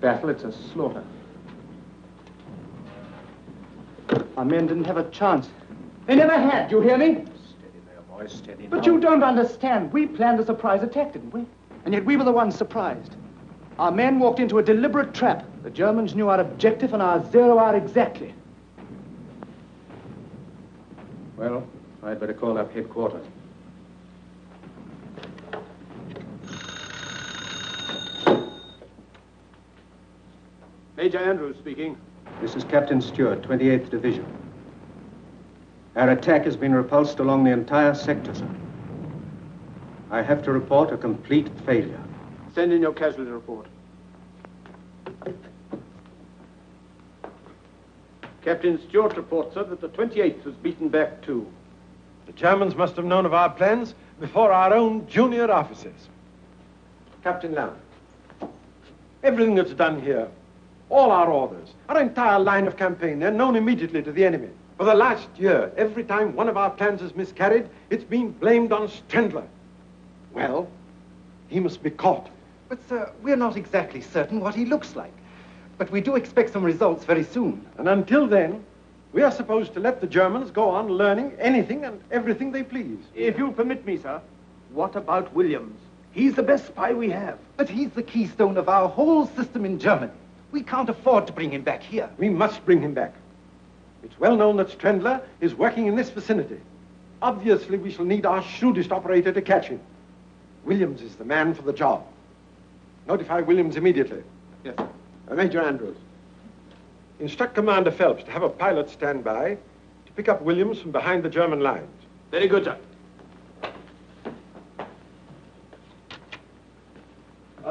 battle, it's a slaughter. Our men didn't have a chance. They never had, you hear me? Steady there, boys, steady But now. you don't understand. We planned a surprise attack, didn't we? And yet we were the ones surprised. Our men walked into a deliberate trap. The Germans knew our objective and our zero hour exactly. Well, I'd better call up headquarters. Major Andrews speaking. This is Captain Stewart, 28th Division. Our attack has been repulsed along the entire sector, sir. I have to report a complete failure. Send in your casualty report. Captain Stewart reports, sir, that the 28th was beaten back too. The Germans must have known of our plans before our own junior officers. Captain Lamb, everything that's done here, all our orders, our entire line of campaign, they're known immediately to the enemy. For the last year, every time one of our plans has miscarried, it's been blamed on Strendler. Well, he must be caught. But, sir, we're not exactly certain what he looks like. But we do expect some results very soon. And until then, we are supposed to let the Germans go on learning anything and everything they please. If you'll permit me, sir, what about Williams? He's the best spy we have. But he's the keystone of our whole system in Germany. We can't afford to bring him back here. We must bring him back. It's well known that Strendler is working in this vicinity. Obviously, we shall need our shrewdest operator to catch him. Williams is the man for the job. Notify Williams immediately. Yes, sir. Major Andrews. Instruct Commander Phelps to have a pilot stand by to pick up Williams from behind the German lines. Very good, sir.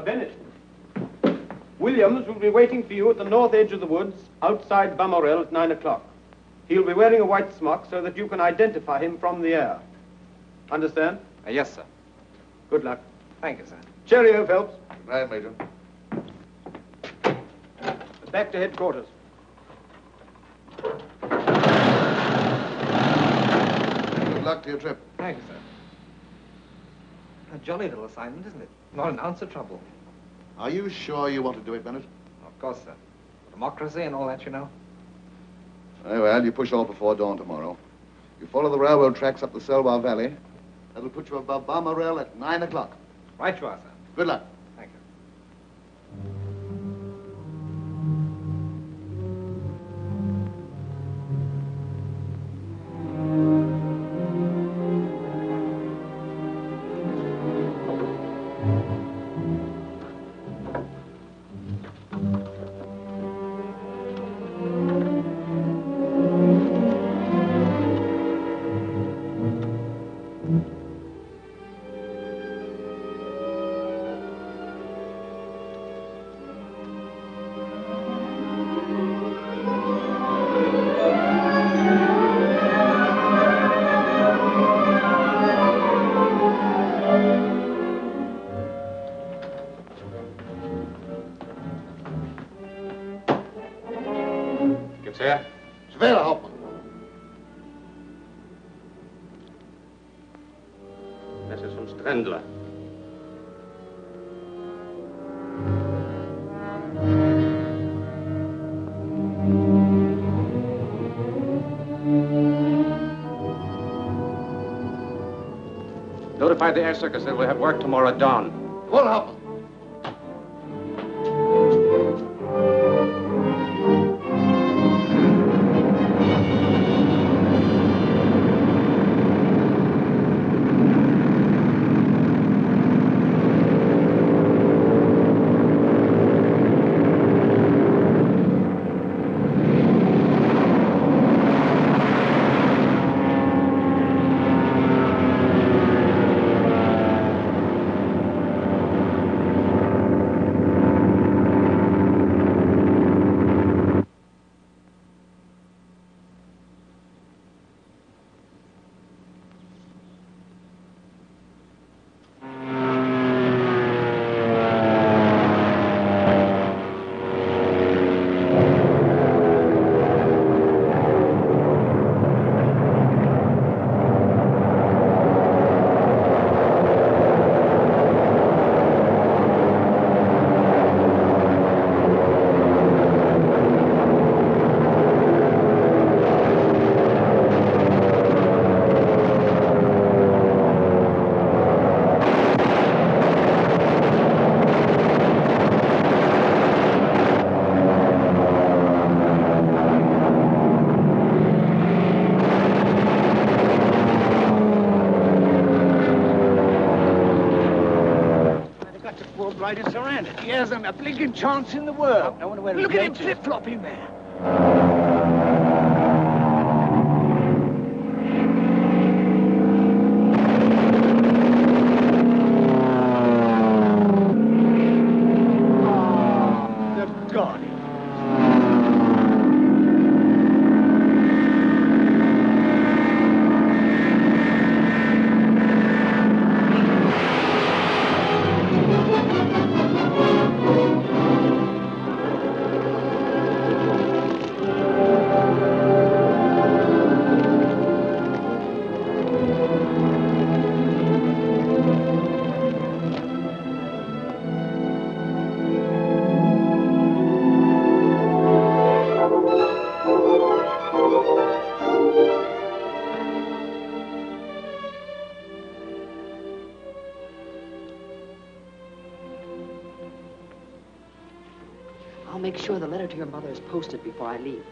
Bennett. Williams will be waiting for you at the north edge of the woods outside Bamorel at 9 o'clock. He'll be wearing a white smock so that you can identify him from the air. Understand? Yes, sir. Good luck. Thank you, sir. Cheerio, Phelps. Right, Major. Back to headquarters. Good luck to your trip. Thank you, sir. A jolly little assignment, isn't it? Not an ounce of trouble. Are you sure you want to do it, Bennett? Of course, sir. Democracy and all that, you know. Very well, you push off before dawn tomorrow. You follow the railroad tracks up the Selwa Valley. That'll put you above Bamorel at 9 o'clock. Right you are, sir. Good luck. Thank you. Schwerer Hauptmann. Das ist von Strendler. Notify the air circus that we'll have work tomorrow at dawn. Jawohl, Hauptmann. planet. He hasn't a blinking chance in the world. I wonder where Look he at him goes to. flip-flopping there. God. I'll make sure the letter to your mother is posted before I leave.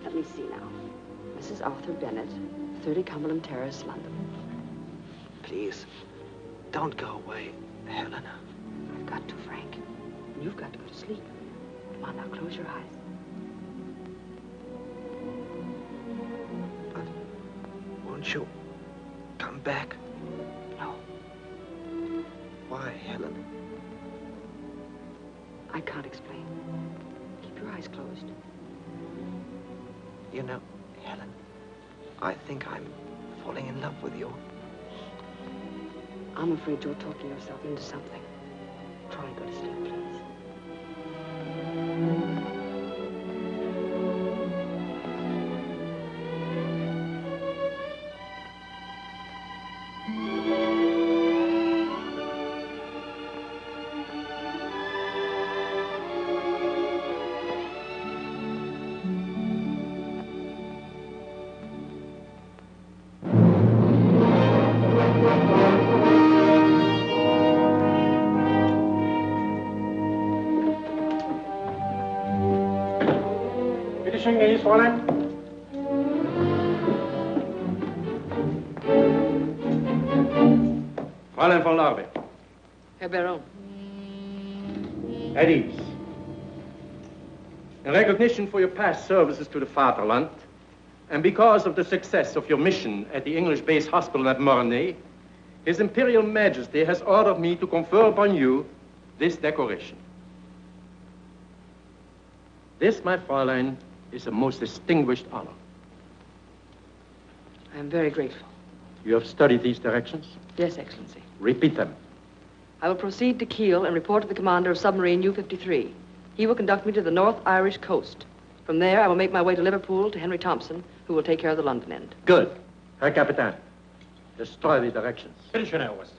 Let me see now. Mrs. Arthur Bennett, 30 Cumberland Terrace, London. Please, don't go away, Helena. I've got to, Frank. And you've got to go to sleep. Come on, now, close your eyes. But won't you come back? No, Why, Helena? I can't explain. Keep your eyes closed. You know, Helen, I think I'm falling in love with you. I'm afraid you're talking yourself into something. Try and go to sleep, please. Fräulein. Fräulein von Lorbeer. Herr Baron. At ease. In recognition for your past services to the Fatherland, and because of the success of your mission at the English-based hospital at Mornay, His Imperial Majesty has ordered me to confer upon you this decoration. This, my Fräulein, is a most distinguished honor. I am very grateful. You have studied these directions? Yes, Excellency. Repeat them. I will proceed to Kiel and report to the commander of submarine U-53. He will conduct me to the North Irish coast. From there, I will make my way to Liverpool to Henry Thompson, who will take care of the London end. Good. Herr Kapitän, destroy the directions. Bitte schön, Herr Oberst.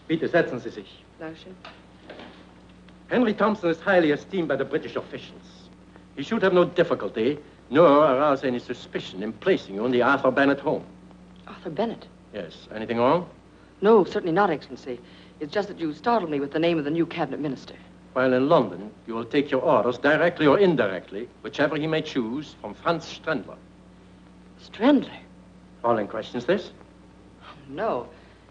Bitte setzen Sie sich. Dankeschön. Henry Thompson is highly esteemed by the British officials. He should have no difficulty, nor arouse any suspicion in placing you in the Arthur Bennett home. Arthur Bennett? Yes. Anything wrong? No, certainly not, Excellency. It's just that you startled me with the name of the new cabinet minister. While in London, you will take your orders, directly or indirectly, whichever he may choose, from Franz Strendler. Strendler? Fräulein questions this? No.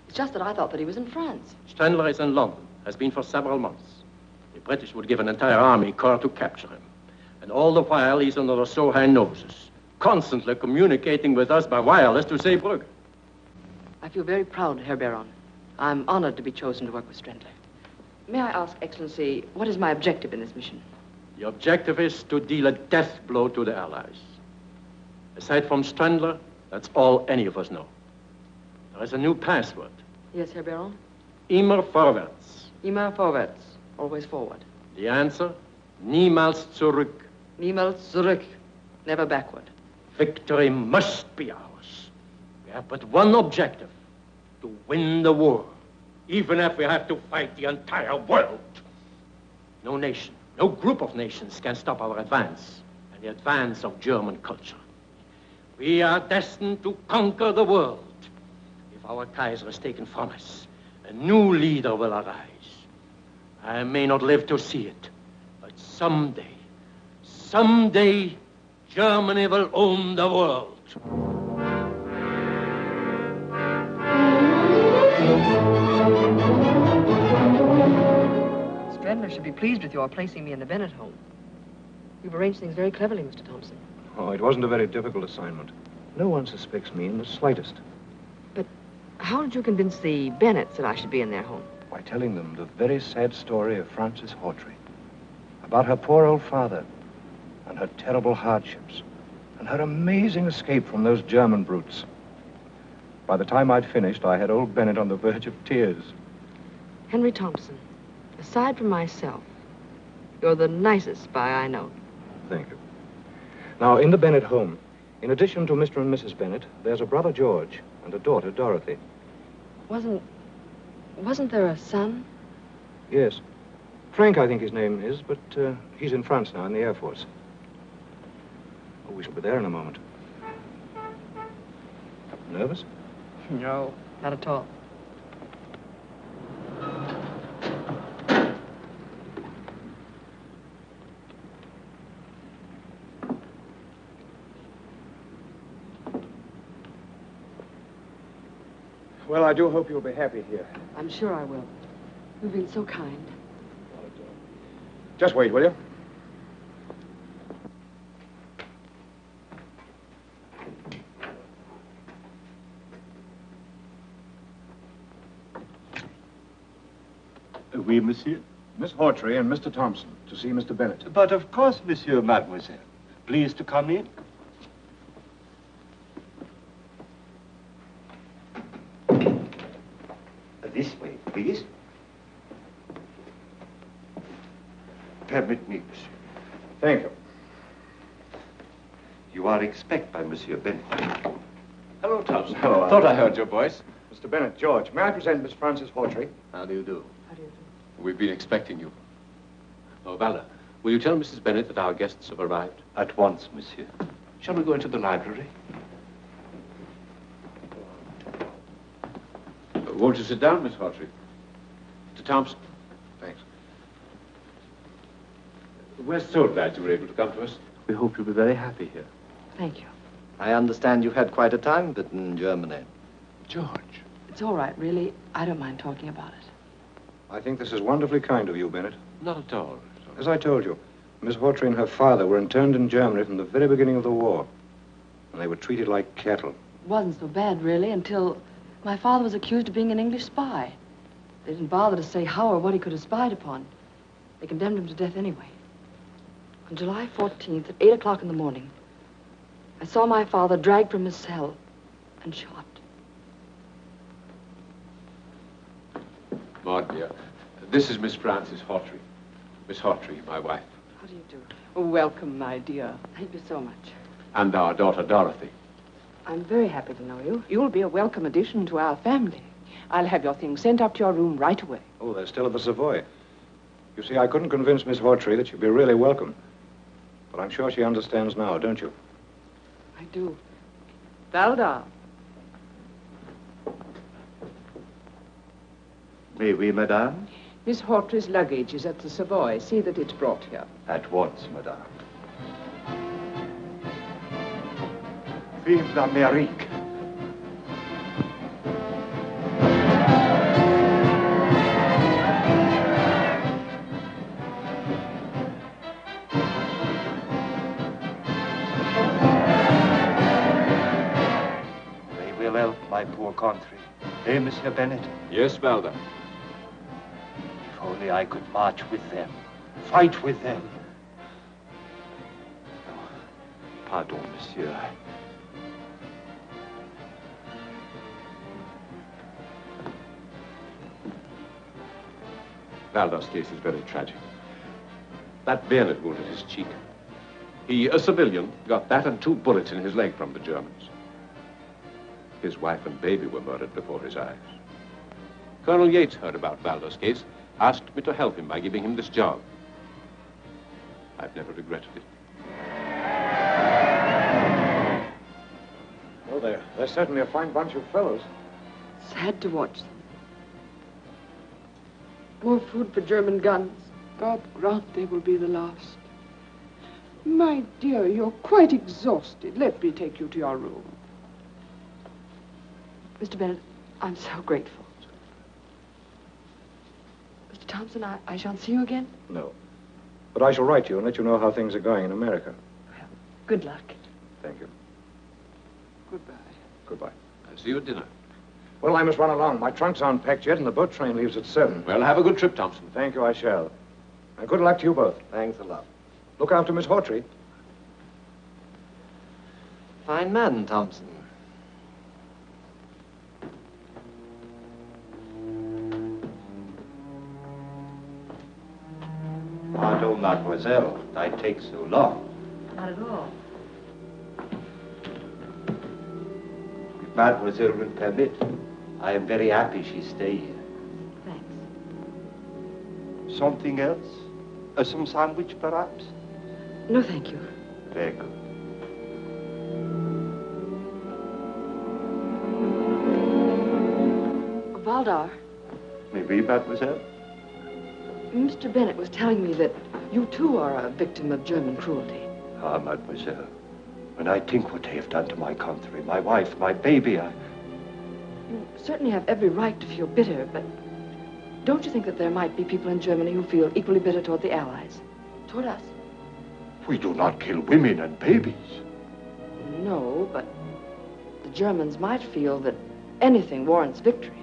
It's just that I thought that he was in France. Strendler is in London, has been for several months. The British would give an entire army corps to capture him. And all the while, he's under our so high noses, constantly communicating with us by wireless to Zeebrugge. I feel very proud, Herr Baron. I'm honored to be chosen to work with Strendler. May I ask, Excellency, what is my objective in this mission? The objective is to deal a death blow to the Allies. Aside from Strendler, that's all any of us know. There is a new password. Yes, Herr Baron? Immer vorwärts. Immer vorwärts. Always forward. The answer, niemals zurück. Niemals zurück. Never backward. Victory must be ours. We have but one objective, to win the war, even if we have to fight the entire world. No nation, no group of nations can stop our advance and the advance of German culture. We are destined to conquer the world. If our Kaiser is taken from us, a new leader will arise. I may not live to see it, but someday, Germany will own the world. Strendler should be pleased with your placing me in the Bennett home. You've arranged things very cleverly, Mr. Thompson. Oh, it wasn't a very difficult assignment. No one suspects me in the slightest. But how did you convince the Bennetts that I should be in their home? By telling them the very sad story of Frances Hawtrey. About her poor old father, and her terrible hardships, and her amazing escape from those German brutes. By the time I'd finished, I had old Bennett on the verge of tears. Henry Thompson, aside from myself, you're the nicest spy I know. Thank you. Now, in the Bennett home, in addition to Mr. and Mrs. Bennett, there's a brother, George, and a daughter, Dorothy. Wasn't there a son? Yes. Frank, I think his name is, but he's in France now, in the Air Force. Oh, we shall be there in a moment. Nervous? No, not at all. Well, I do hope you'll be happy here. I'm sure I will. You've been so kind. Just wait, will you? Oui, monsieur. Miss Hawtrey and Mr. Thompson, to see Mr. Bennett. But of course, monsieur, mademoiselle. Please to come in. This way, please. Permit me, monsieur. Thank you. You are expected by Monsieur Bennett. Hello, Thompson. Hello, Thought I heard your voice. Mr. Bennett, George, may I present Miss Frances Hawtrey? How do you do? How do you do? We've been expecting you. Oh, Valda, will you tell Mrs. Bennett that our guests have arrived? At once, monsieur. Shall we go into the library? Won't you sit down, Miss Hawtrey? Mr. Thompson. Thanks. We're so glad you were able to come to us. We hope you'll be very happy here. Thank you. I understand you've had quite a time of it in Germany. George. It's all right, really. I don't mind talking about it. I think this is wonderfully kind of you, Bennett. Not at all. As I told you, Miss Hawtrey and her father were interned in Germany from the very beginning of the war. And they were treated like cattle. It wasn't so bad, really, until my father was accused of being an English spy. They didn't bother to say how or what he could have spied upon. They condemned him to death anyway. On July 14th at 8 o'clock in the morning, I saw my father dragged from his cell and shot. Maud, dear, this is Miss Frances Hawtrey. Miss Hawtrey, my wife. How do you do? Welcome, my dear. Thank you so much. And our daughter, Dorothy. I'm very happy to know you. You'll be a welcome addition to our family. I'll have your things sent up to your room right away. Oh, they're still at the Savoy. You see, I couldn't convince Miss Hawtrey that she'd be really welcome. But I'm sure she understands now, don't you? I do. Valda. May we, madame? Miss Hawtrey's luggage is at the Savoy. See that it's brought here. At once, madame. Vive l'Amérique! They will help my poor country. Eh, Monsieur Bennett? Yes, Valda. If only I could march with them, fight with them. Oh, pardon, monsieur. Valda's case is very tragic. That bayonet wound at his cheek. He, a civilian, got that and 2 bullets in his leg from the Germans. His wife and baby were murdered before his eyes. Colonel Yates heard about Valda's case, asked me to help him by giving him this job. I've never regretted it. Well, they're certainly a fine bunch of fellows. Sad to watch them. More food for German guns. God grant they will be the last. My dear, you're quite exhausted. Let me take you to your room. Mr. Bennett, I'm so grateful. Mr. Thompson, I shan't see you again? No. But I shall write you and let you know how things are going in America. Well, good luck. Thank you. Goodbye. Goodbye. I'll see you at dinner. Well, I must run along. My trunks aren't packed yet, and the boat train leaves at 7. Well, have a good trip, Thompson. Thank you, I shall. And good luck to you both. Thanks a lot. Look after Miss Hawtrey. Fine man, Thompson. Pardon, mademoiselle, I take so long. Not at all. If mademoiselle will permit, I am very happy she stay here. Thanks. Something else? Some sandwich, perhaps? No, thank you. Very good. Valdar, Maybe, mademoiselle? Mr. Bennett was telling me that you too are a victim of German cruelty. Ah, mademoiselle, when I think what they have done to my country, my wife, my baby, You certainly have every right to feel bitter, but don't you think that there might be people in Germany who feel equally bitter toward the Allies? Toward us? We do not kill women and babies. No, but the Germans might feel that anything warrants victory.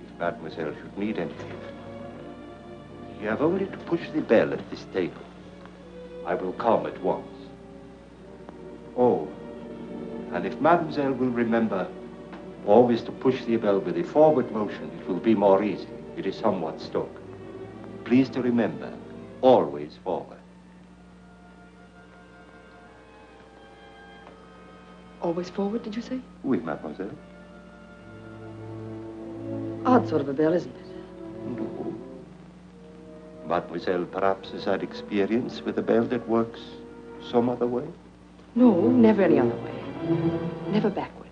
If mademoiselle should need anything, you have only to push the bell at this table. I will come at once. Oh, and if mademoiselle will remember always to push the bell with a forward motion, it will be more easy. It is somewhat stuck. Please to remember, always forward. Always forward, did you say? Oui, mademoiselle. Odd sort of a bell, isn't it? No. Mademoiselle perhaps has had experience with a bell that works some other way? No, never any other way. Never backward.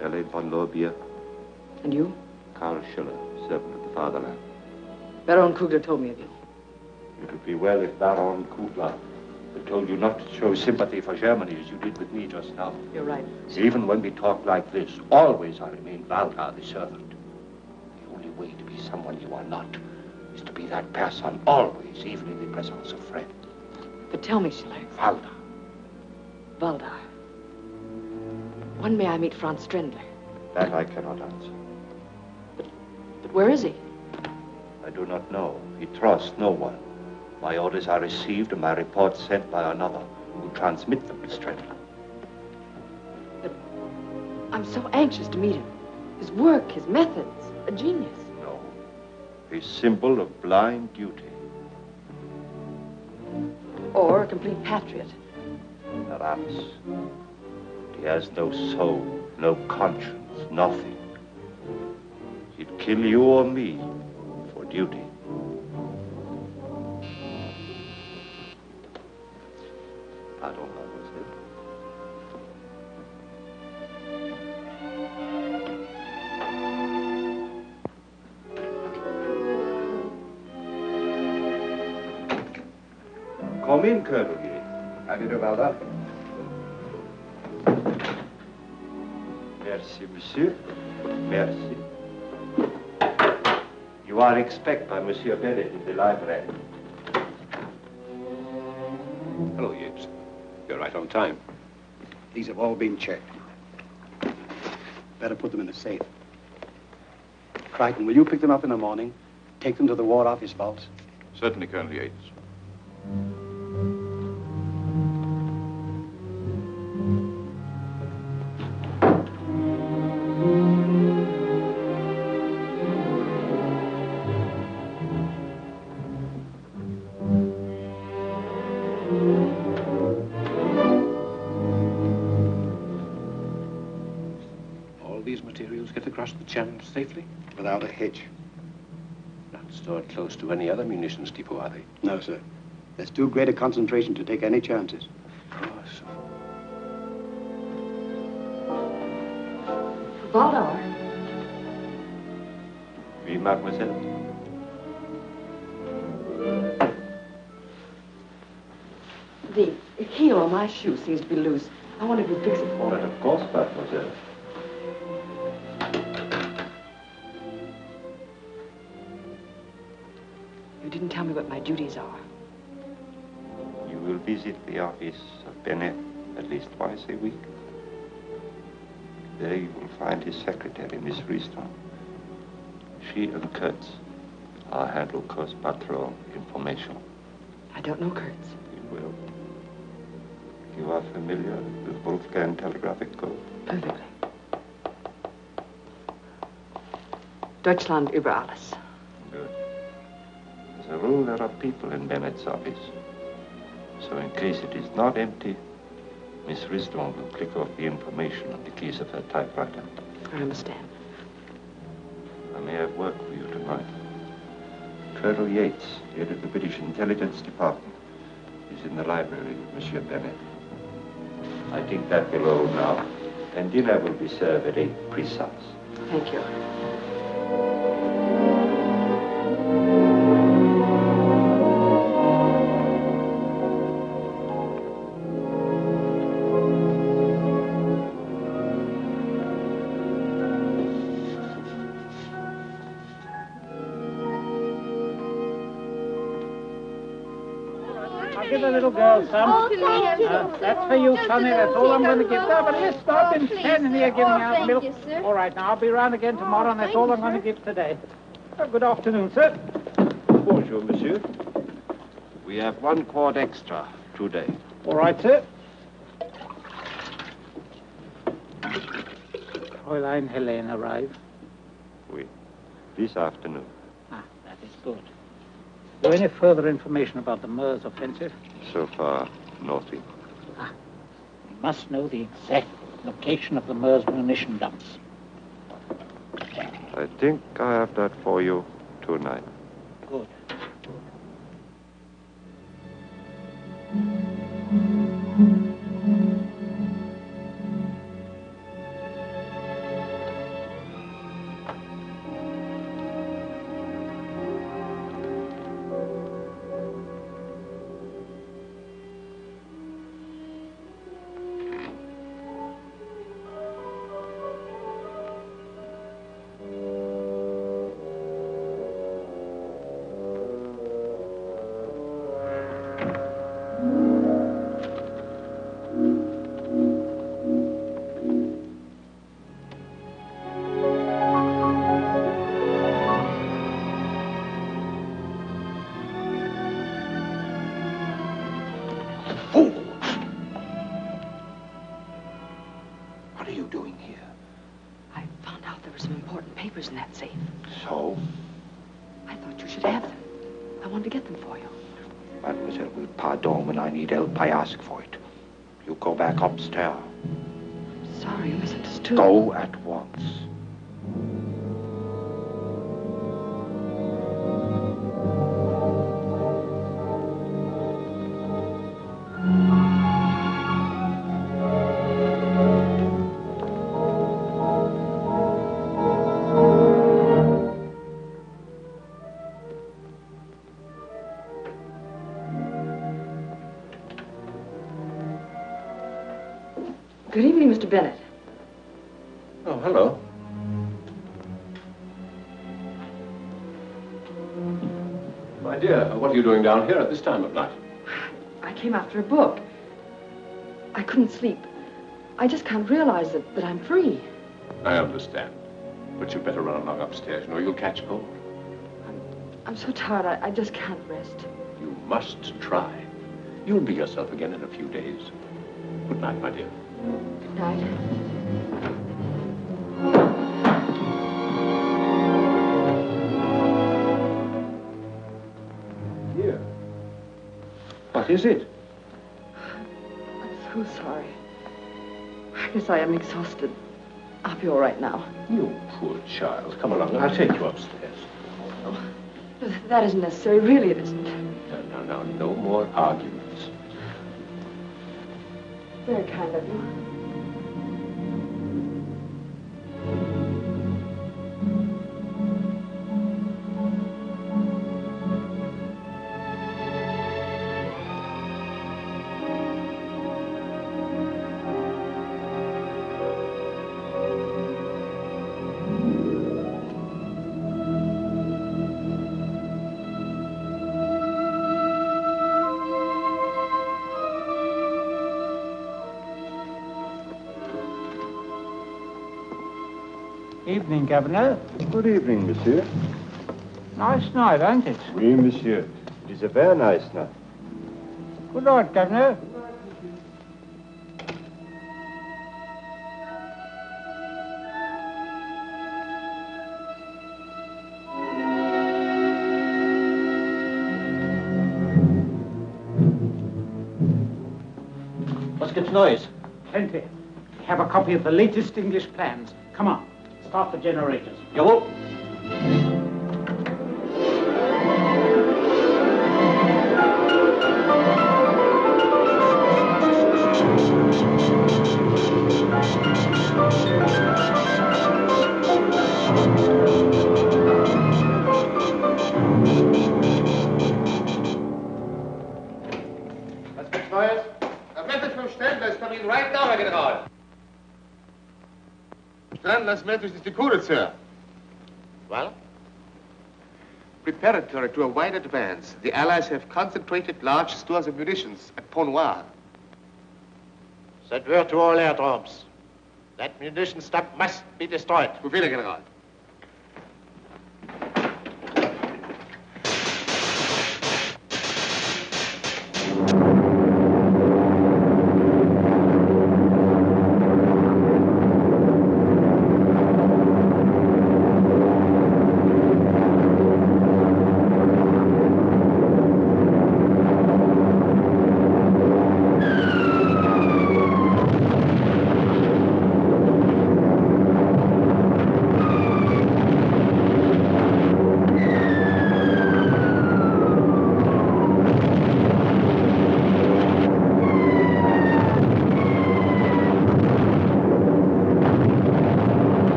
Helene Von Lorbeer. And you? Karl Schiller, servant of the fatherland. Baron Kugler told me of you. It would be well if Baron Kugler had told you not to show sympathy for Germany as you did with me just now. You're right. Even when we talk like this, always I remain Valdar, the servant. The only way to be someone you are not is to be that person always, even in the presence of friends. But tell me, Schiller. Valdar. Valdar. When may I meet Franz Strendler? That I cannot answer. But where is he? I do not know. He trusts no one. My orders are received and my reports sent by another who will transmit them to Strendler. But I'm so anxious to meet him. His work, his methods, a genius. No. A symbol of blind duty. Or a complete patriot. Perhaps. He has no soul, no conscience, nothing. He'd kill you or me for duty. Pardon, mademoiselle. Come in, Colonel. How do you do, Valdar? Merci, monsieur. Merci. You are expected by Monsieur Bennett in the library. Hello, Yates. You're right on time. These have all been checked. Better put them in the safe. Crichton, will you pick them up in the morning? Take them to the War Office vaults? Certainly, Colonel Yates. The channel safely? Without a hitch. Not stored close to any other munitions depot, are they? No, sir. There's too great a concentration to take any chances. Of course. Valdar. Oui, mademoiselle. Well, my shoe seems to be loose. I wonder if you'd fix it for me. But of course, mademoiselle. You didn't tell me what my duties are. You will visit the office of Bennett at least twice a week. There you will find his secretary, Miss Riston. She and Kurtz are handle Coast Patrol information. I don't know Kurtz. You will. You are familiar with Wolfgang telegraphic code? Perfectly. Deutschland über alles. Good. As a rule, there are people in Bennett's office. So in case it is not empty, Miss Riston will click off the information on the keys of her typewriter. I understand. I may have work for you tonight. Colonel Yates, head of the British Intelligence Department, is in the library with Monsieur Bennett. I think that will all now, and dinner will be served at 8 precise. Thank you. I'll give the little girl some. Oh, thank you. That's for you, Sonny. That's all I'm going to give. No, but listen, I've been please. standing here giving out Thank milk. you, sir. All right, now, I'll be round again tomorrow, and that's thank all you, I'm going to sir. give today. Good afternoon, sir. Bonjour, monsieur. We have 1 quart extra today. All right, sir. Fräulein Helene arrived. Oui. This afternoon. Ah, that is good. Is there any further information about the Meurs offensive? So far, nothing. We must know the exact location of the Meurs munition dumps. I think I have that for you tonight. Good. What are you doing here? I found out there were some important papers in that safe. So? I thought you should have them. I wanted to get them for you. Mademoiselle will pardon when I need help. I ask for it. You go back upstairs. Sorry, you misunderstood. Go at once. Good evening, Mr. Bennett. Oh, hello. My dear, what are you doing down here at this time of night? I came after a book. I couldn't sleep. I just can't realize that I'm free. I understand. But you'd better run along upstairs, or you'll catch cold. I'm so tired, I just can't rest. You must try. You'll be yourself again in a few days. Good night, my dear. Good night. Here. What is it? I'm so sorry. I guess I am exhausted. I'll be all right now. You poor child. Come along, I'll take you upstairs. Oh, that isn't necessary. Really, it isn't. No, no more arguments. Very kind of you. Evening, Governor. Good evening, monsieur. Nice night, ain't it? Oui, monsieur. It is a very nice night. Good night, Governor. What's gets noise? Plenty. We have a copy of the latest English plans. Come on, start the generators. Jawohl. Was gibt's Neues? A message from Strendler is coming right now, Herr General. Strendler's message is decoded, sir. Well? Preparatory to a wide advance, the Allies have concentrated large stores of munitions at Pont Noir. Send word to all airdromes. That munition dump must be destroyed. Befehle, General.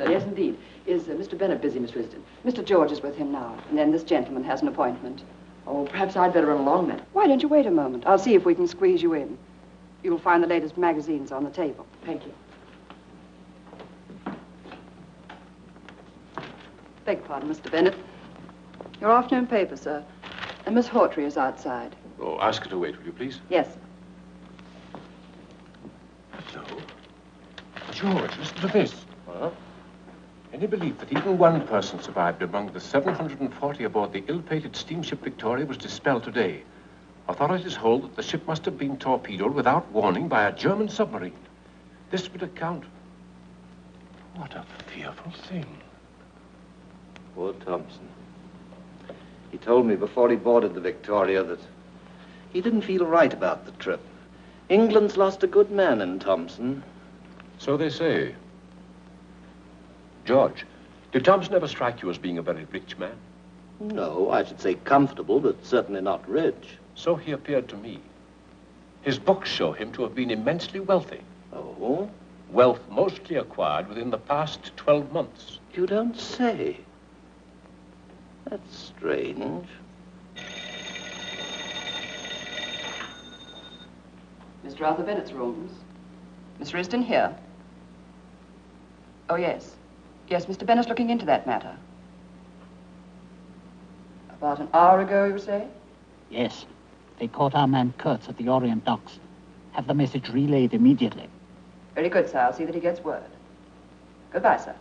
Yes, indeed. Is Mr. Bennett busy, Miss Risden? Mr. George is with him now, and then this gentleman has an appointment. Oh, perhaps I'd better run along then. Why don't you wait a moment? I'll see if we can squeeze you in. You'll find the latest magazines on the table. Thank you. Beg pardon, Mr. Bennett. Your afternoon paper, sir. And Miss Hawtrey is outside. Oh, ask her to wait, will you, please? Yes. Hello. George, listen to this. Huh? Any belief that even one person survived among the 740 aboard the ill-fated steamship Victoria was dispelled today. Authorities hold that the ship must have been torpedoed without warning by a German submarine. This would account... What a fearful thing. Poor Thompson. He told me before he boarded the Victoria that he didn't feel right about the trip. England's lost a good man in Thompson. So they say. George, did Thompson ever strike you as being a very rich man? No, I should say comfortable, but certainly not rich. So he appeared to me. His books show him to have been immensely wealthy. Oh? Wealth mostly acquired within the past 12 months. You don't say. That's strange. Mr. Arthur Bennett's rooms. Miss Risden here. Oh, yes. Yes, Mr. Bennett's looking into that matter. About an hour ago, you say? Yes. They caught our man Kurtz at the Orient docks. Have the message relayed immediately. Very good, sir. I'll see that he gets word. Goodbye, sir.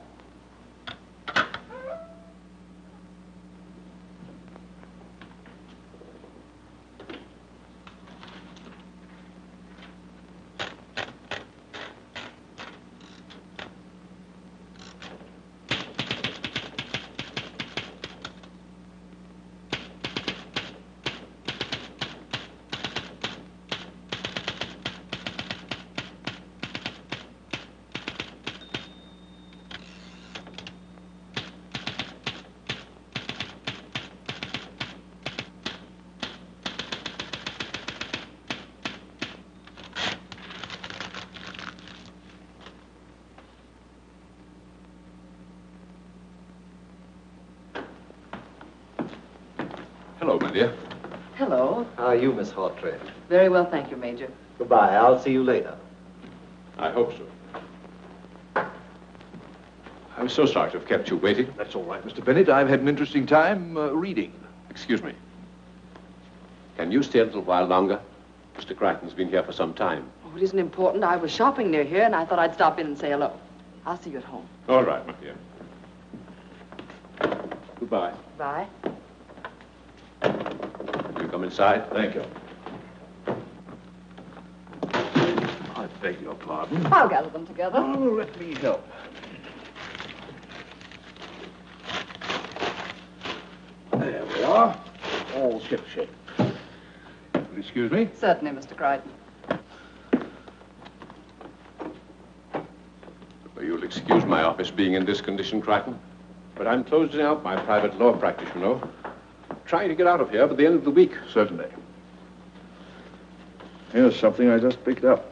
Hello, my dear. Hello. How are you, Miss Hawtrey? Very well, thank you, Major. Goodbye. I'll see you later. I hope so. I'm so sorry to have kept you waiting. That's all right, Mr. Bennett. I've had an interesting time reading. Excuse me. Can you stay a little while longer? Mr. Crichton's been here for some time. Oh, it isn't important. I was shopping near here, and I thought I'd stop in and say hello. I'll see you at home. All right, my dear. Goodbye. Bye. You come inside? Thank you. I beg your pardon. I'll gather them together. Oh, let me help. There we are. All shipshape. Will you excuse me? Certainly, Mr. Crichton. Well, you'll excuse my office being in this condition, Crichton. But I'm closing out my private law practice, you know. Trying to get out of here by the end of the week. Certainly. Here's something I just picked up.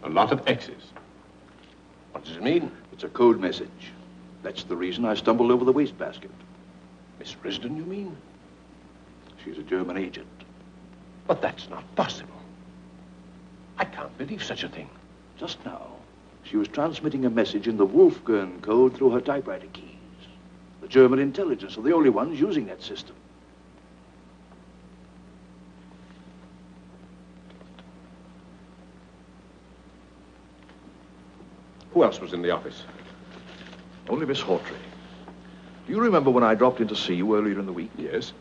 A lot of X's. What does it mean? It's a code message. That's the reason I stumbled over the wastebasket. Miss Risden, you mean? She's a German agent. But that's not possible. I can't believe such a thing. Just now, she was transmitting a message in the Wolfgang code through her typewriter keys. The German intelligence are the only ones using that system. Who else was in the office? Only Miss Hawtrey. Do you remember when I dropped in to see you earlier in the week? Yes.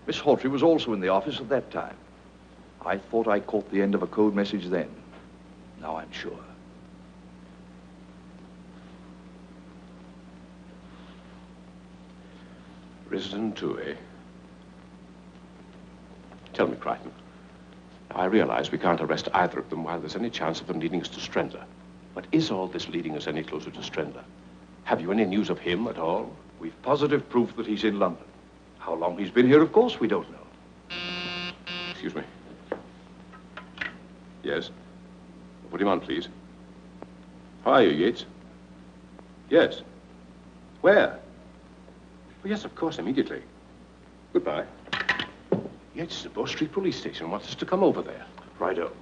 Miss Hawtrey was also in the office at that time. I thought I caught the end of a code message then. Now I'm sure. Risden too, eh? Tell me, Crichton. Now, I realize we can't arrest either of them while there's any chance of them leading us to Strendler. But is all this leading us any closer to Strendler? Have you any news of him at all? We've positive proof that he's in London. How long he's been here, of course, we don't know. Excuse me. Yes? Put him on, please. How are you, Yates? Yes. Where? Oh, yes, of course, immediately. Goodbye. Yates is at Bow Street Police Station and wants us to come over there. Righto.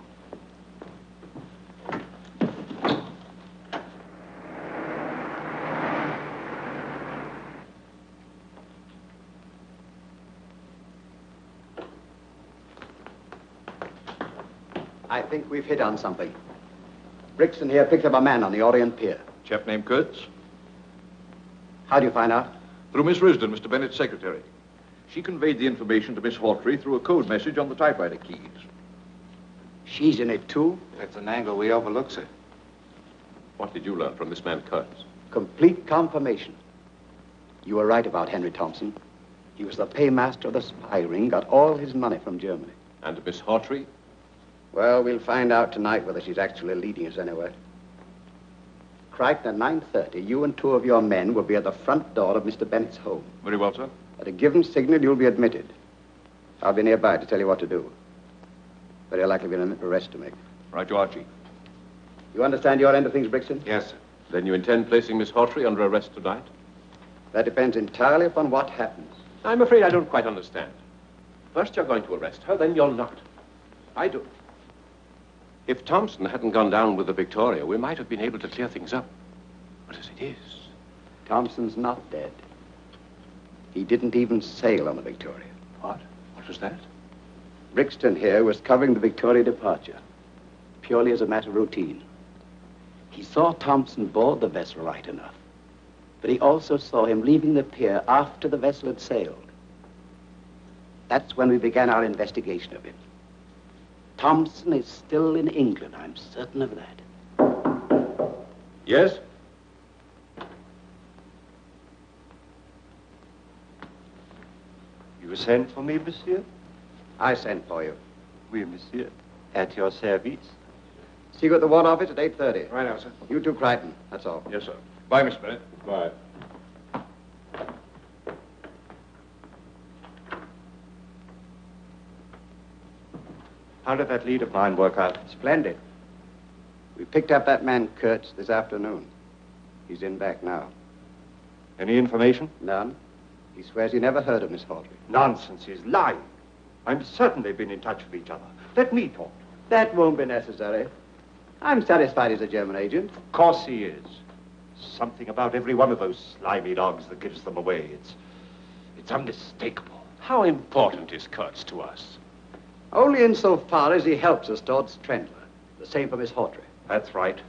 I think we've hit on something. Brixton here picked up a man on the Orient Pier. Chap named Kurtz? How do you find out? Through Miss Risden, Mr. Bennett's secretary. She conveyed the information to Miss Hawtrey through a code message on the typewriter keys. She's in it, too? That's an angle we overlook, sir. What did you learn from this man, Kurtz? Complete confirmation. You were right about Henry Thompson. He was the paymaster of the spy ring, got all his money from Germany. And Miss Hawtrey? Well, we'll find out tonight whether she's actually leading us anywhere. Crichton, at 9:30, you and two of your men will be at the front door of Mr. Bennett's home. Very well, sir. At a given signal, you'll be admitted. I'll be nearby to tell you what to do. Very likely be an arrest to make. Right, you are, Chief. You understand your end of things, Brixton? Yes, sir. Then you intend placing Miss Hawtrey under arrest tonight? That depends entirely upon what happens. I'm afraid I don't quite understand. First you're going to arrest her, then you're not. I do. If Thompson hadn't gone down with the Victoria, we might have been able to clear things up. But as it is... Thompson's not dead. He didn't even sail on the Victoria. What? What was that? Brixton here was covering the Victoria departure, purely as a matter of routine. He saw Thompson board the vessel right enough, but he also saw him leaving the pier after the vessel had sailed. That's when we began our investigation of him. Thompson is still in England, I'm certain of that. Yes? You sent for me, monsieur? I sent for you. Oui, monsieur. At your service. See you at the War Office at 8:30. Right now, sir. You too, Crichton. That's all. Yes, sir. Bye, Miss Bennett. Bye. How did that lead of mine work out? Splendid. We picked up that man Kurtz this afternoon. He's in back now. Any information? None. He swears he never heard of Miss Hawtrey. Nonsense, he's lying. I'm certain they've been in touch with each other. Let me talk. That won't be necessary. I'm satisfied he's a German agent. Of course he is. Something about every one of those slimy dogs that gives them away. It's unmistakable. How important is Kurtz to us? Only insofar as he helps us towards Strendler. The same for Miss Hawtrey. That's right.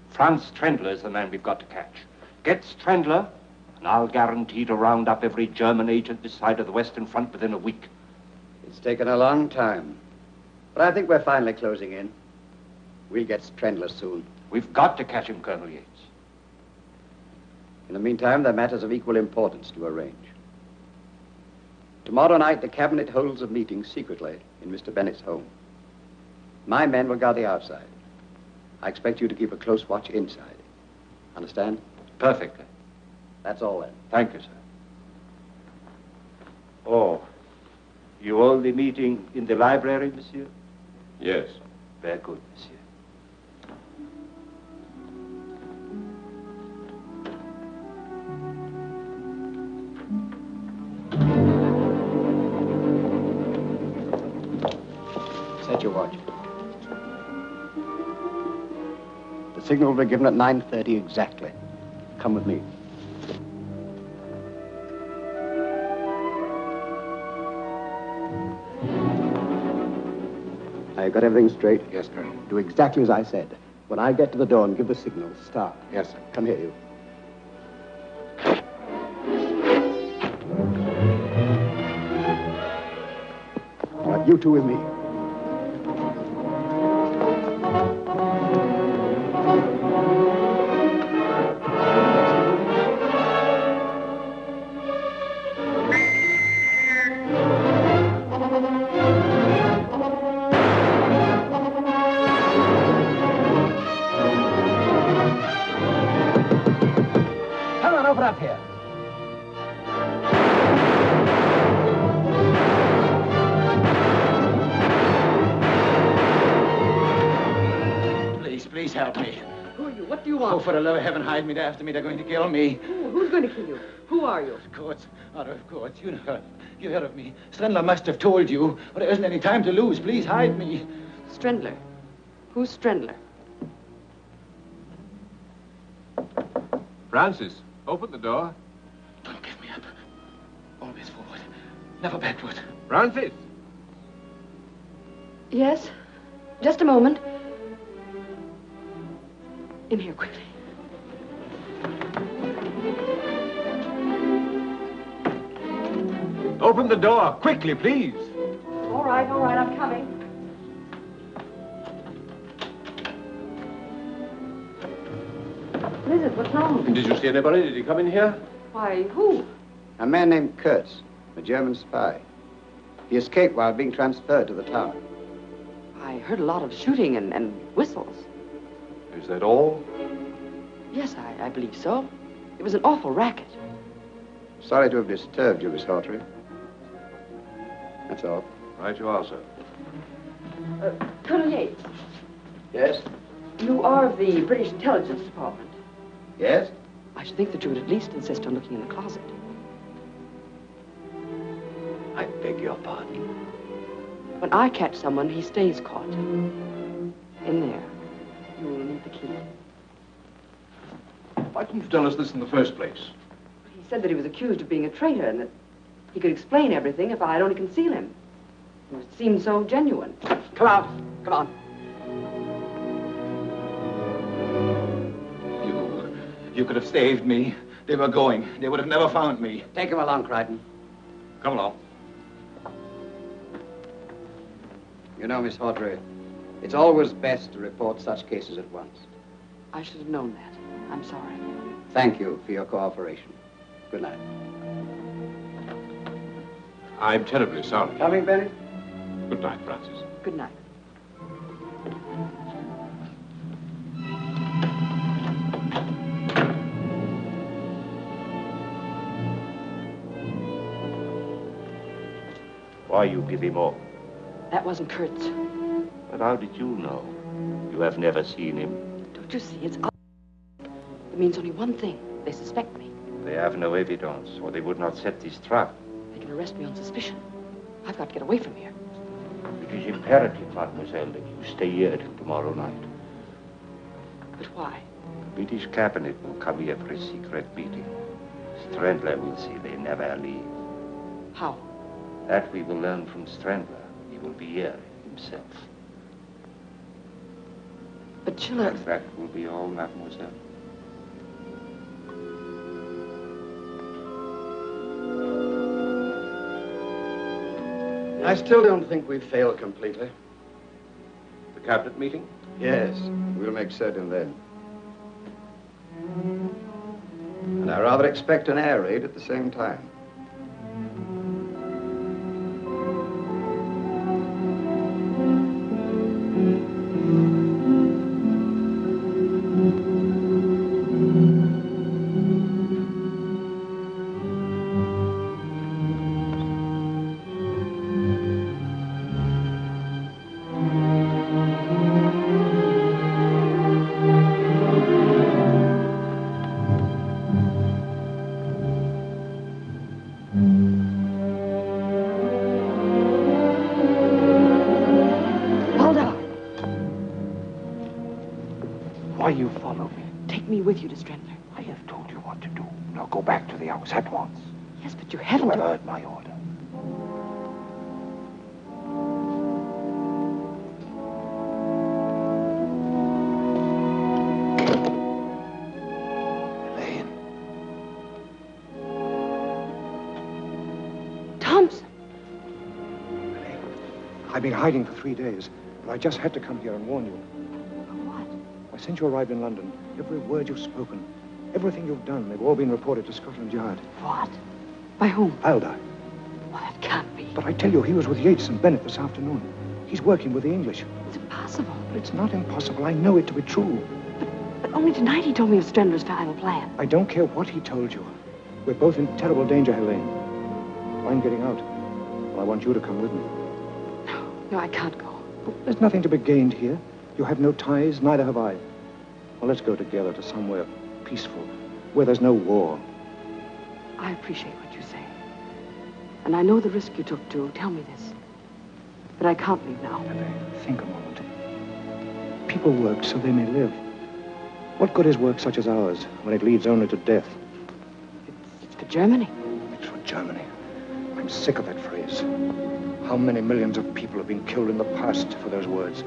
Franz Strendler is the man we've got to catch. Get Strendler, and I'll guarantee to round up every German agent this side of the Western Front within a week. It's taken a long time, but I think we're finally closing in. We'll get Strendler soon. We've got to catch him, Colonel Yates. In the meantime, there are matters of equal importance to arrange. Tomorrow night, the Cabinet holds a meeting secretly in Mr. Bennett's home. My men will guard the outside. I expect you to keep a close watch inside. Understand? Perfectly. That's all then. Thank you, sir. Oh, you all the meeting in the library, monsieur? Yes. Very good, monsieur. Set your watch. The signal will be given at 9:30 exactly. Come with me. Now, you got everything straight? Yes, Colonel. Do exactly as I said. When I get to the door and give the signal, start. Yes, sir. Come here, you. All right, you two with me. Up here. Please help me. Who are you? What do you want? Oh, for the love of heaven, hide me. They're after me. They're going to kill me. Who's going to kill you? Who are you? Of course. Of course. You heard of me. Strendler must have told you. But there isn't any time to lose. Please hide me. Strendler? Who's Strendler? Francis, open the door. Don't give me up. Always forward. Never backward. Francis! Yes? Just a moment. In here, quickly. Open the door, quickly, please. All right, I'm coming. What is it? What's wrong? Did you see anybody? Did he come in here? Why, who? A man named Kurtz, a German spy. He escaped while being transferred to the tower. I heard a lot of shooting and whistles. Is that all? Yes, I believe so. It was an awful racket. Sorry to have disturbed you, Miss Hawtrey. That's all. Right you are, sir. Colonel Yates. Yes? You are of the British Intelligence Department. Yes? I should think that you would at least insist on looking in the closet. I beg your pardon. When I catch someone, he stays caught. In there. You will need the key. Why didn't you tell us this in the first place? He said that he was accused of being a traitor and that he could explain everything if I'd only conceal him. It seemed so genuine. Come out. Come on. You could have saved me. They were going. They would have never found me. Take him along, Crichton. Come along. You know, Miss Hawtrey, it's always best to report such cases at once. I should have known that. I'm sorry. Thank you for your cooperation. Good night. I'm terribly sorry. Coming, Bennett? Good night, Francis. Good night. Why you give him up? That wasn't Kurtz. But how did you know? You have never seen him. Don't you see? It's It means only one thing. They suspect me. They have no evidence, or they would not set this trap. They can arrest me on suspicion. I've got to get away from here. It is imperative, mademoiselle, that you stay here till tomorrow night. But why? The British cabinet will come here for a secret meeting. Strendler will see they never leave. How? That we will learn from Strendler. He will be here himself. But Schiller... And that will be all, mademoiselle. I still don't think we've failed completely. The cabinet meeting? Yes, we'll make certain then. And I rather expect an air raid at the same time. Why you follow me? Take me with you to Strendler. I have told you what to do. Now go back to the house at once. Yes, but you haven't... You have heard my order. Helene. Thompson. I've been hiding for 3 days, but I just had to come here and warn you. Since you arrived in London, every word you've spoken, everything you've done, they've all been reported to Scotland Yard. What? By whom? Aldi. Well, that can't be. But I tell you, he was with Yates and Bennett this afternoon. He's working with the English. It's impossible. But it's not impossible. I know it to be true. But only tonight he told me of Strendler's final plan. I don't care what he told you. We're both in terrible danger, Helene. I'm getting out. Well, I want you to come with me. No, I can't go. But there's nothing to be gained here. You have no ties, neither have I. Well, let's go together to somewhere peaceful, where there's no war. I appreciate what you say. And I know the risk you took to tell me this. But I can't leave now. Think a moment. People work so they may live. What good is work such as ours when it leads only to death? It's for Germany. It's for Germany. I'm sick of that phrase. How many millions of people have been killed in the past for those words?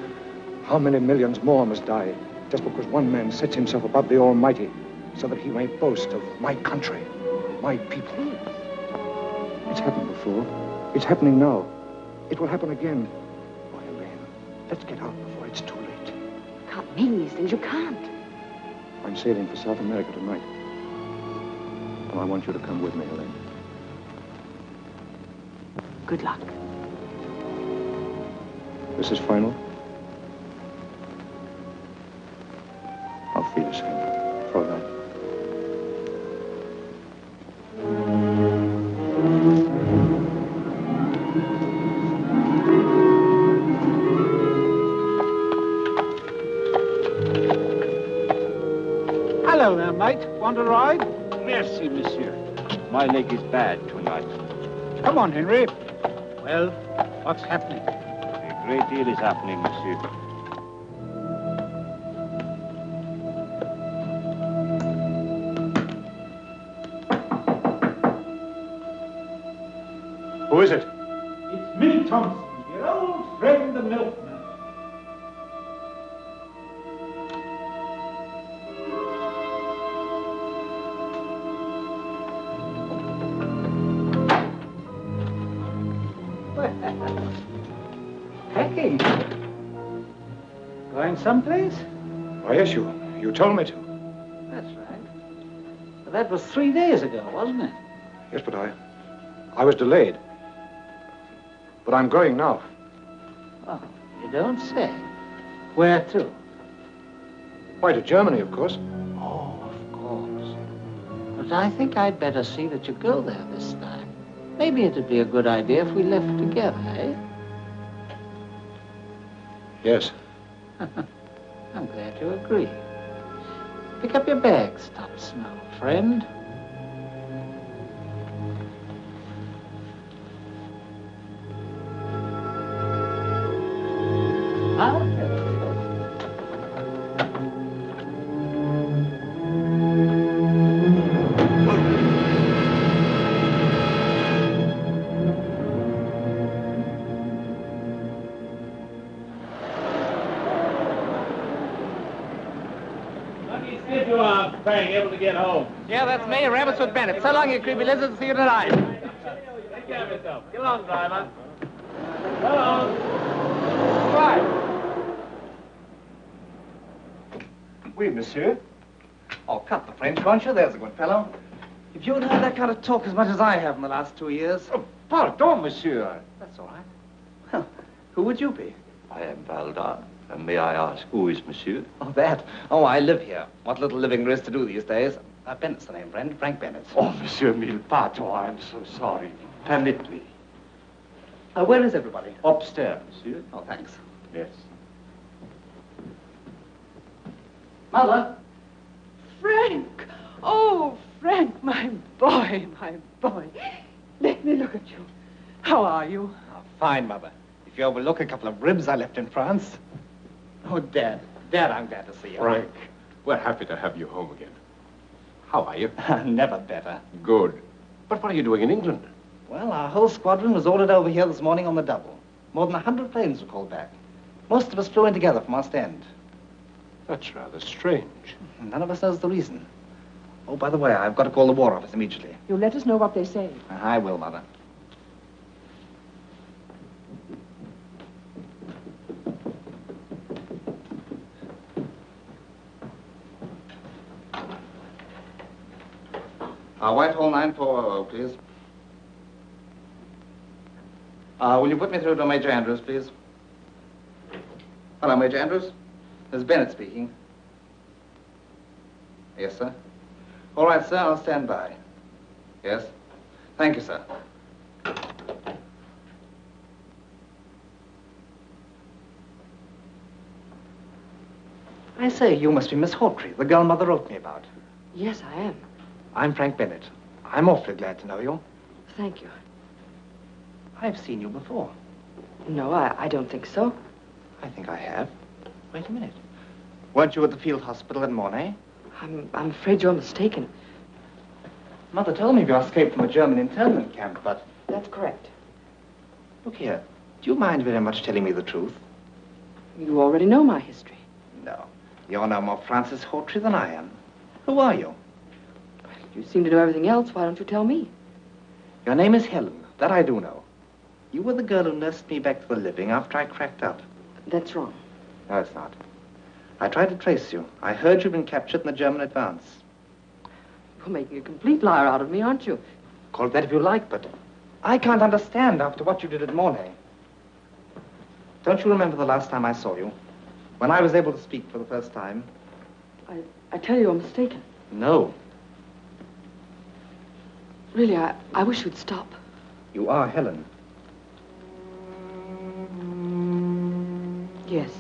How many millions more must die? Just because one man sets himself above the Almighty so that he may boast of my country, my people. It's happened before. It's happening now. It will happen again. Oh, Helene, let's get out before it's too late. You can't mean these things. You can't. I'm sailing for South America tonight. Well, I want you to come with me, Helene. Good luck. This is final? I'll feel the same. Fräulein. Hello there, mate. Want a ride? Merci, monsieur. My leg is bad tonight. Come on, Henry. Well, what's happening? A great deal is happening, monsieur. Who is it? It's me, Thompson, your old friend, the milkman. Packing. Going someplace? Oh, yes, you told me to. That's right. But that was 3 days ago, wasn't it? Yes, but I was delayed. But I'm going now. Oh, you don't say. Where to? Why, to Germany, of course. Oh, of course. But I think I'd better see that you go there this time. Maybe it'd be a good idea if we left together, eh? Yes. I'm glad you agree. Pick up your bags, Thompson, old friend. If you are Frank able to get home. Yeah, that's me, Rabbitswood Bennett. So long, you creepy lizards. See you tonight. Take care of yourself. Get along, driver. Get along. Right. Oui, monsieur. Oh, cut the French, won't you? There's a good fellow. If you'd heard that kind of talk as much as I have in the last 2 years... Oh, pardon, monsieur. That's all right. Well, who would you be? I am Valda. And may I ask, who is monsieur? Oh, that? Oh, I live here. What little living there is to do these days. Bennett's the name, friend. Frank Bennett. Oh, monsieur mille pardon. I'm so sorry. Permit me. Where is everybody? Upstairs, monsieur. Oh, thanks. Yes. Mother? Frank! Oh, Frank, my boy, my boy. Let me look at you. How are you? Oh, fine, Mother. If you overlook a couple of ribs I left in France. Oh, Dad. Dad, I'm glad to see you. Frank, we're happy to have you home again. How are you? Never better. Good. But what are you doing in England? Well, our whole squadron was ordered over here this morning on the double. More than 100 planes were called back. Most of us flew in together from Ostend. That's rather strange. None of us knows the reason. Oh, by the way, I've got to call the War Office immediately. You'll let us know what they say. I will, Mother. Whitehall 940, please. Will you put me through to Major Andrews, please? Hello, Major Andrews. This is Bennett speaking. Yes, sir. All right, sir, I'll stand by. Yes. Thank you, sir. I say, you must be Miss Hawtrey, the girl Mother wrote me about. Yes, I am. I'm Frank Bennett. I'm awfully glad to know you. Thank you. I've seen you before. No, I don't think so. I think I have. Wait a minute. Weren't you at the field hospital in Mornay? I'm afraid you're mistaken. Mother told me you escaped from a German internment camp, but... That's correct. Look here. Do you mind very much telling me the truth? You already know my history. No. You're no more Francis Hawtrey than I am. Who are you? You seem to know everything else. Why don't you tell me? Your name is Helen. That I do know. You were the girl who nursed me back to the living after I cracked out. That's wrong. No, it's not. I tried to trace you. I heard you'd been captured in the German advance. You're making a complete liar out of me, aren't you? Call it that if you like, but I can't understand after what you did at Mornay. Don't you remember the last time I saw you? When I was able to speak for the first time? I tell you, you're mistaken. No. Really, I wish you'd stop. You are Helen. Yes.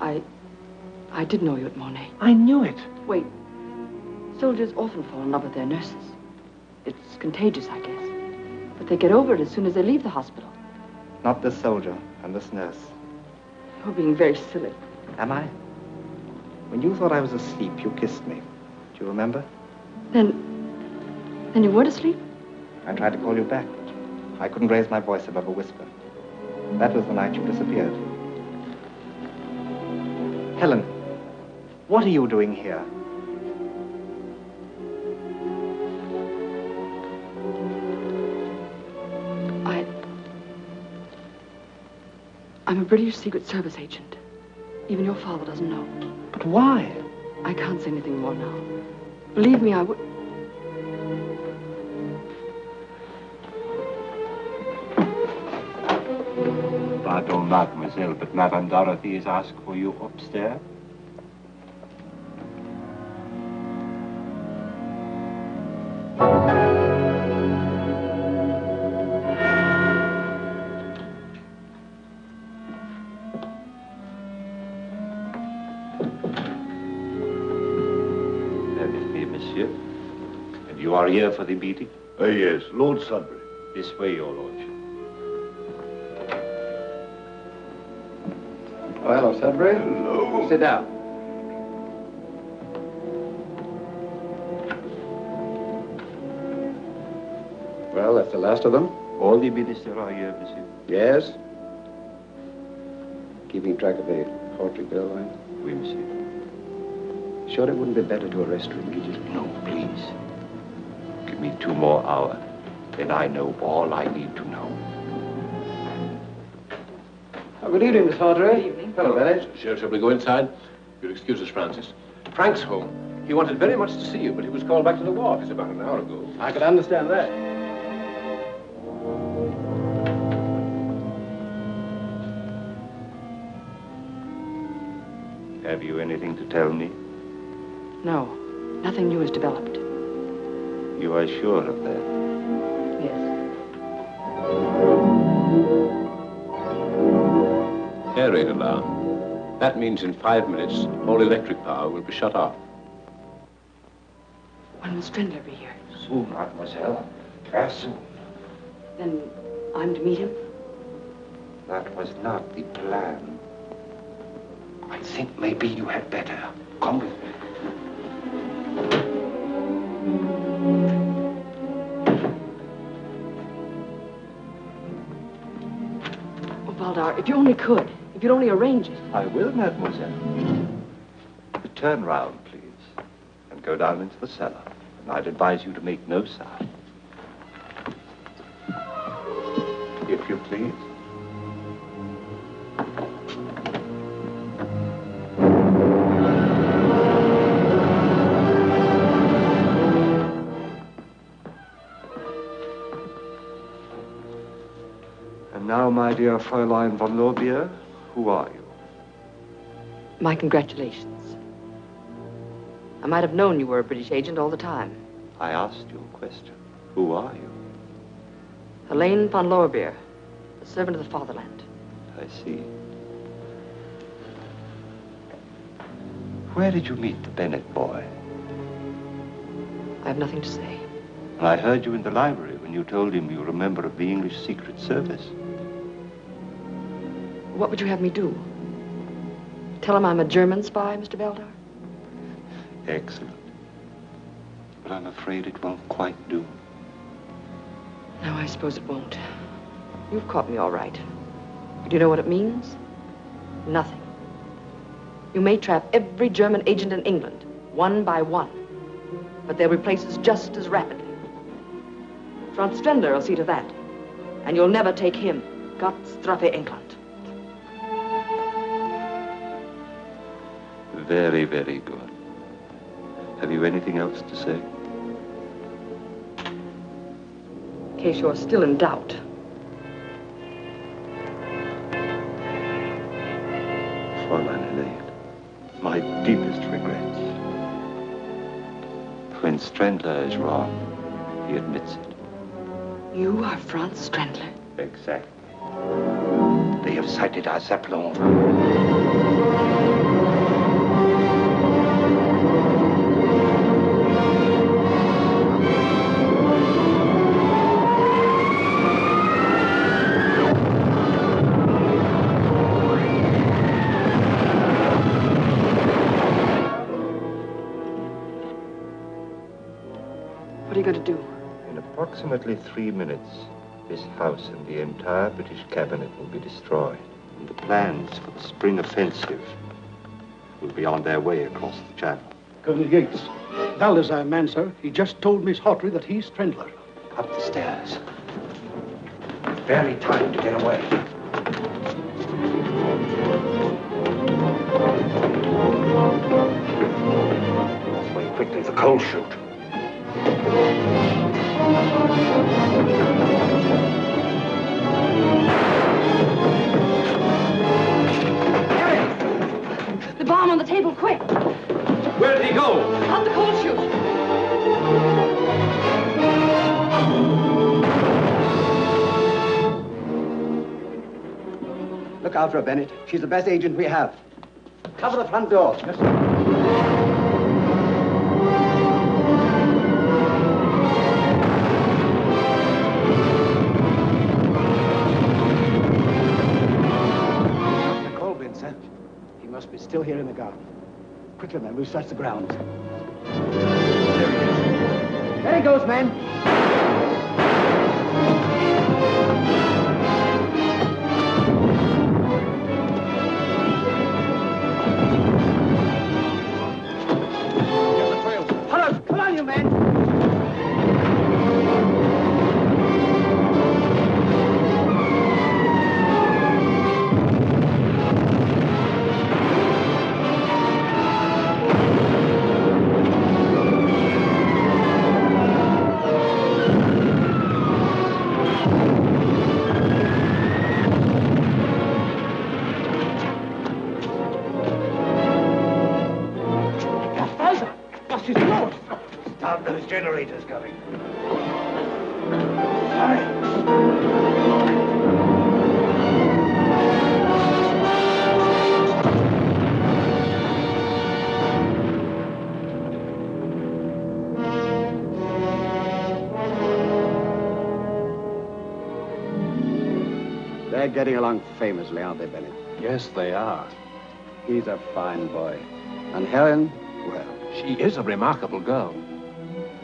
I did know you at Mornay. I knew it. Wait. Soldiers often fall in love with their nurses. It's contagious, I guess. But they get over it as soon as they leave the hospital. Not this soldier and this nurse. You're being very silly. Am I? When you thought I was asleep, you kissed me. Do you remember? Then you weren't asleep? I tried to call you back, but I couldn't raise my voice above a whisper. That was the night you disappeared. Helen, what are you doing here? I'm a British Secret Service agent. Even your father doesn't know. But why? I can't say anything more now. Believe me, I would... Pardon, mademoiselle, but Madame Dorothy is asked for you upstairs. You are here for the meeting? Yes, Lord Sudbury. This way, your lordship. Oh, hello, Sudbury. Hello. Sit down. Well, that's the last of them. All the ministers are here, monsieur. Yes. Keeping track of the Hawtrey girl, right? Oui, monsieur. Sure it wouldn't be better to arrest her immediately? No, please. Give me 2 more hours. Then I know all I need to know. Oh, good evening, Miss Hawtrey. Good evening. Hello, Bennett. Shall we go inside? You'll excuse us, Francis. Frank's home. He wanted very much to see you, but he was called back to the ward. It's about an hour ago. I could understand that. Have you anything to tell me? No, nothing new has developed. You are sure of that? Yes. Air raid alarm. That means in 5 minutes, all electric power will be shut off. When will Strendler be here? Soon, mademoiselle. Very soon. Then I'm to meet him? That was not the plan. I think maybe you had better. Come with me. Oh, Valdar, if you only could. If you'd only arrange it. I will, mademoiselle. Turn round, please, and go down into the cellar. And I'd advise you to make no sound. If you please. And now, my dear Fräulein Von Lorbeer, who are you? My congratulations. I might have known you were a British agent all the time. I asked you a question. Who are you? Helene Von Lorbeer, a servant of the fatherland. I see. Where did you meet the Bennett boy? I have nothing to say. I heard you in the library when you told him you were a member of the English Secret Service. What would you have me do? Tell him I'm a German spy, Mr. Valdar? Excellent. But I'm afraid it won't quite do. No, I suppose it won't. You've caught me all right. But do you know what it means? Nothing. You may trap every German agent in England, one by one. But they'll replace us just as rapidly. Franz Strendler will see to that. And you'll never take him. Gott strafe England. Very, very good. Have you anything else to say? In case you're still in doubt. Fräulein Helene, my deepest regrets. When Strendler is wrong, he admits it. You are Franz Strendler? Exactly. They have sighted our Zeppelin. What are you going to do? In approximately 3 minutes, this house and the entire British cabinet will be destroyed. And the plans for the spring offensive will be on their way across the channel. Colonel Yates, Baldassare man, sir. He just told Miss Hawtrey that he's Strendler. Up the stairs. Barely time to get away. This way quickly, the cold shoot. The bomb on the table, quick! Where did he go? Up the cold chute! Look out for her, Bennett. She's the best agent we have. Cover the front door. Yes, sir. He must be still here in the garden. Quickly, men, we'll search the grounds. There he goes, men. is yours. Start those generators going. They're getting along famously, aren't they, Bennett? Yes, they are. He's a fine boy. And Helen, well... She is a remarkable girl.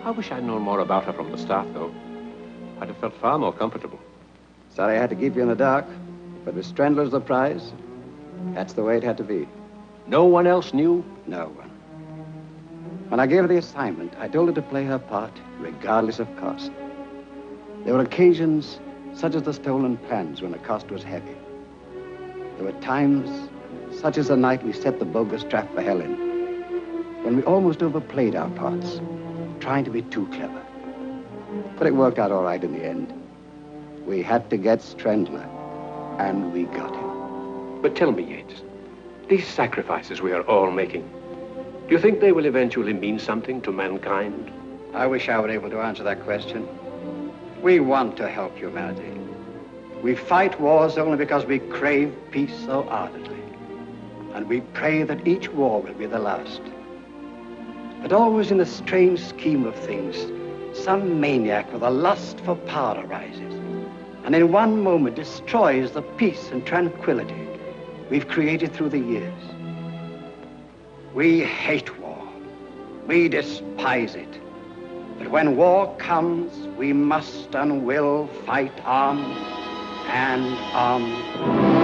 I wish I'd known more about her from the start, though. I'd have felt far more comfortable. Sorry I had to keep you in the dark, but with Strendler's the prize, that's the way it had to be. No one else knew? No one. When I gave her the assignment, I told her to play her part, regardless of cost. There were occasions such as the stolen plans when the cost was heavy. There were times, such as the night we set the bogus trap for Helen, when we almost overplayed our parts, trying to be too clever. But it worked out all right in the end. We had to get Strendler, and we got him. But tell me, Yates, these sacrifices we are all making, do you think they will eventually mean something to mankind? I wish I were able to answer that question. We want to help humanity. We fight wars only because we crave peace so ardently. And we pray that each war will be the last. But always in the strange scheme of things, some maniac with a lust for power arises, and in one moment destroys the peace and tranquility we've created through the years. We hate war. We despise it. But when war comes, we must and will fight on and on.